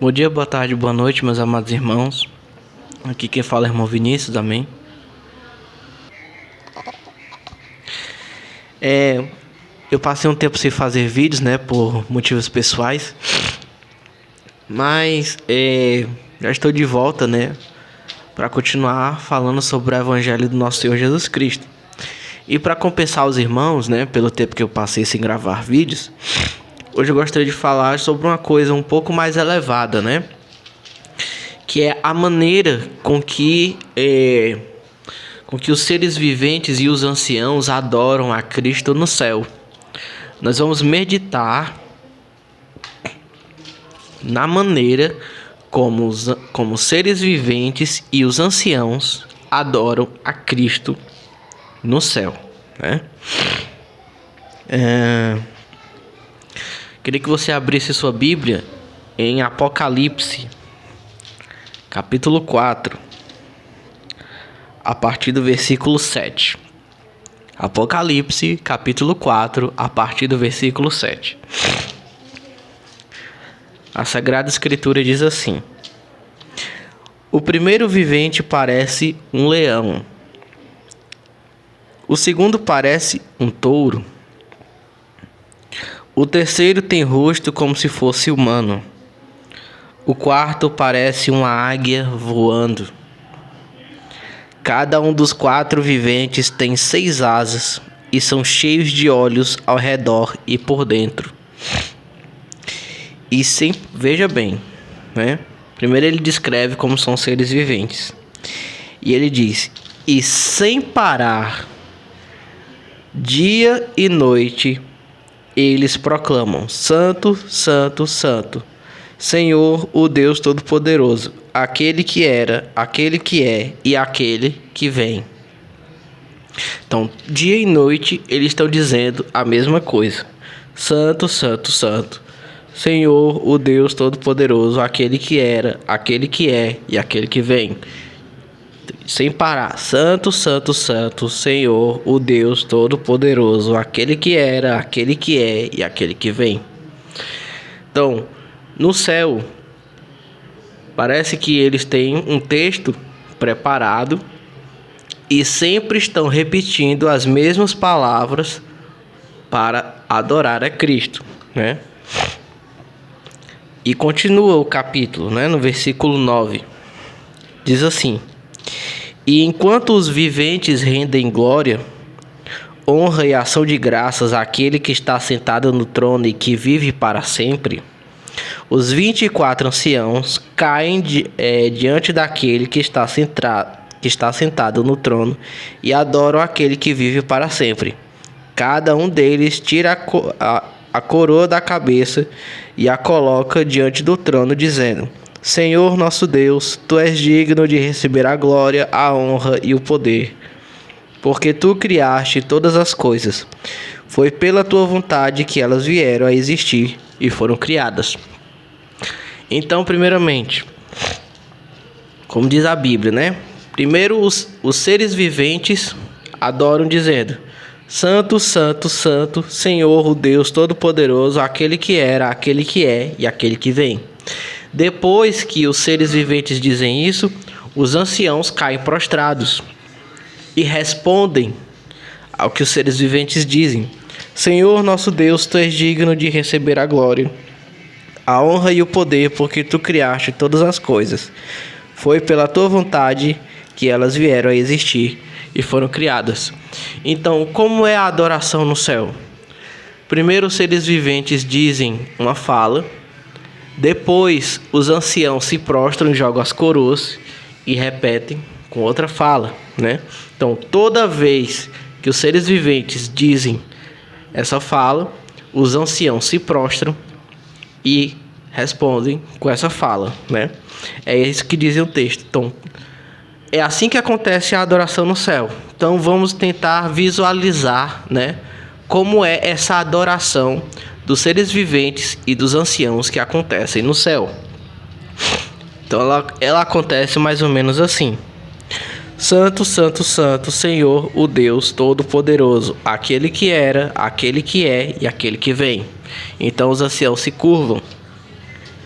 Bom dia, boa tarde, boa noite, meus amados irmãos. Aqui quem fala é o irmão Vinícius, amém. Eu passei um tempo sem fazer vídeos, né, por motivos pessoais. Mas já estou de volta, né, para continuar falando sobre o Evangelho do nosso Senhor Jesus Cristo. E para compensar os irmãos, né, pelo tempo que eu passei sem gravar vídeos, hoje eu gostaria de falar sobre uma coisa um pouco mais elevada, né, que é a maneira com que os seres viventes e os anciãos adoram a Cristo no céu. Nós vamos meditar na maneira como os seres viventes e os anciãos adoram a Cristo no céu, né? Queria que você abrisse sua Bíblia em Apocalipse, capítulo 4, a partir do versículo 7. Apocalipse, capítulo 4, a partir do versículo 7. A Sagrada Escritura diz assim: o primeiro vivente parece um leão. O segundo parece um touro. O terceiro tem rosto como se fosse humano. O quarto parece uma águia voando. Cada um dos 4 viventes tem 6 asas e são cheios de olhos ao redor e por dentro. Veja bem, né? Primeiro ele descreve como são seres viventes. E ele diz: e sem parar, dia e noite, eles proclamam: Santo, Santo, Santo, Senhor, o Deus Todo-Poderoso, aquele que era, aquele que é e aquele que vem. Então, dia e noite, eles estão dizendo a mesma coisa: Santo, Santo, Santo, Senhor, o Deus Todo-Poderoso, aquele que era, aquele que é e aquele que vem. Sem parar: Santo, Santo, Santo, Senhor, o Deus Todo-Poderoso, aquele que era, aquele que é e aquele que vem. Então, no céu, parece que eles têm um texto preparado e sempre estão repetindo as mesmas palavras para adorar a Cristo, né? E continua o capítulo, né? No versículo 9, diz assim: e enquanto os viventes rendem glória, honra e ação de graças àquele que está sentado no trono e que vive para sempre, os 24 anciãos caem diante daquele que está sentado no trono e adoram aquele que vive para sempre. Cada um deles tira a coroa da cabeça e a coloca diante do trono, dizendo: Senhor nosso Deus, Tu és digno de receber a glória, a honra e o poder, porque Tu criaste todas as coisas. Foi pela Tua vontade que elas vieram a existir e foram criadas. Então, primeiramente, como diz a Bíblia, né? Primeiro os seres viventes adoram dizendo: Santo, Santo, Santo, Senhor, o Deus Todo-Poderoso, aquele que era, aquele que é e aquele que vem. Depois que os seres viventes dizem isso, os anciãos caem prostrados e respondem ao que os seres viventes dizem: Senhor nosso Deus, Tu és digno de receber a glória, a honra e o poder, porque Tu criaste todas as coisas. Foi pela Tua vontade que elas vieram a existir e foram criadas. Então, como é a adoração no céu? Primeiro os seres viventes dizem uma fala. Depois, os anciãos se prostram e jogam as coroas e repetem com outra fala, né? Então, toda vez que os seres viventes dizem essa fala, os anciãos se prostram e respondem com essa fala, né? É isso que diz o texto. Então, é assim que acontece a adoração no céu. Então, vamos tentar visualizar, né, como é essa adoração dos seres viventes e dos anciãos que acontecem no céu. Então ela acontece mais ou menos assim: Santo, Santo, Santo, Senhor, o Deus Todo-Poderoso, aquele que era, aquele que é e aquele que vem. Então os anciãos se curvam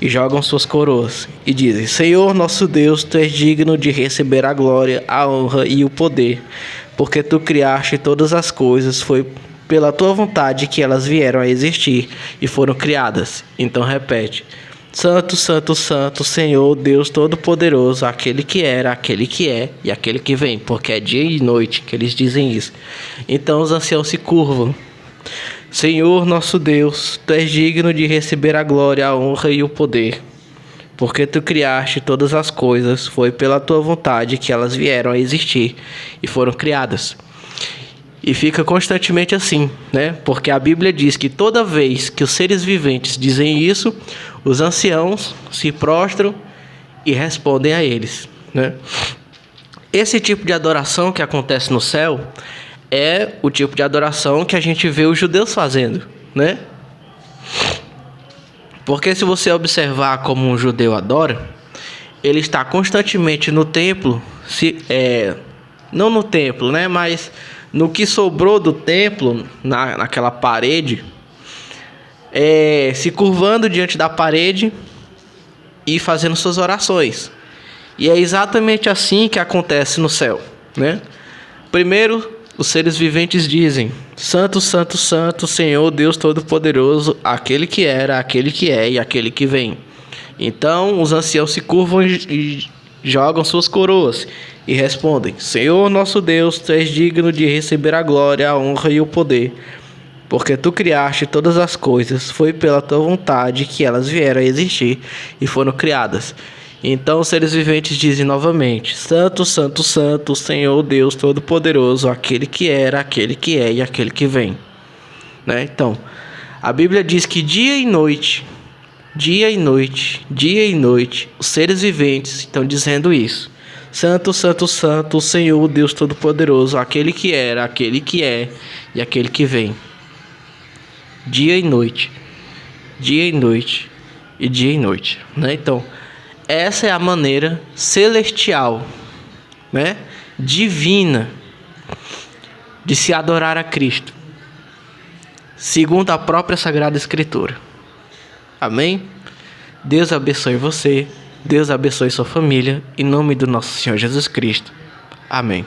e jogam suas coroas e dizem: Senhor nosso Deus, tu és digno de receber a glória, a honra e o poder, porque tu criaste todas as coisas, foi pela tua vontade que elas vieram a existir e foram criadas. Então repete: Santo, Santo, Santo, Senhor Deus Todo-Poderoso, aquele que era, aquele que é e aquele que vem, porque é dia e noite que eles dizem isso. Então os anciãos se curvam. Senhor nosso Deus, tu és digno de receber a glória, a honra e o poder, porque tu criaste todas as coisas, foi pela tua vontade que elas vieram a existir e foram criadas. E fica constantemente assim, né? Porque a Bíblia diz que toda vez que os seres viventes dizem isso, os anciãos se prostram e respondem a eles, né? Esse tipo de adoração que acontece no céu é o tipo de adoração que a gente vê os judeus fazendo, né? Porque se você observar como um judeu adora, ele está constantemente no templo, não no templo, né? Mas no que sobrou do templo, naquela parede, se curvando diante da parede e fazendo suas orações. E é exatamente assim que acontece no céu, né? Primeiro, os seres viventes dizem: Santo, Santo, Santo, Senhor Deus Todo-Poderoso, aquele que era, aquele que é e aquele que vem. Então os anciãos se curvam e jogam suas coroas e respondem: Senhor nosso Deus, tu és digno de receber a glória, a honra e o poder, porque tu criaste todas as coisas, foi pela tua vontade que elas vieram a existir e foram criadas. Então os seres viventes dizem novamente: Santo, Santo, Santo, Senhor Deus Todo-Poderoso, aquele que era, aquele que é e aquele que vem. Né? Então, a Bíblia diz que dia e noite, os seres viventes estão dizendo isso. Santo, Santo, Santo, Senhor Deus Todo-Poderoso, aquele que era, aquele que é e aquele que vem. Dia e noite, dia e noite e dia e noite. Né? Então, essa é a maneira celestial, né? Divina, de se adorar a Cristo, segundo a própria Sagrada Escritura. Amém? Deus abençoe você, Deus abençoe sua família, em nome do nosso Senhor Jesus Cristo. Amém.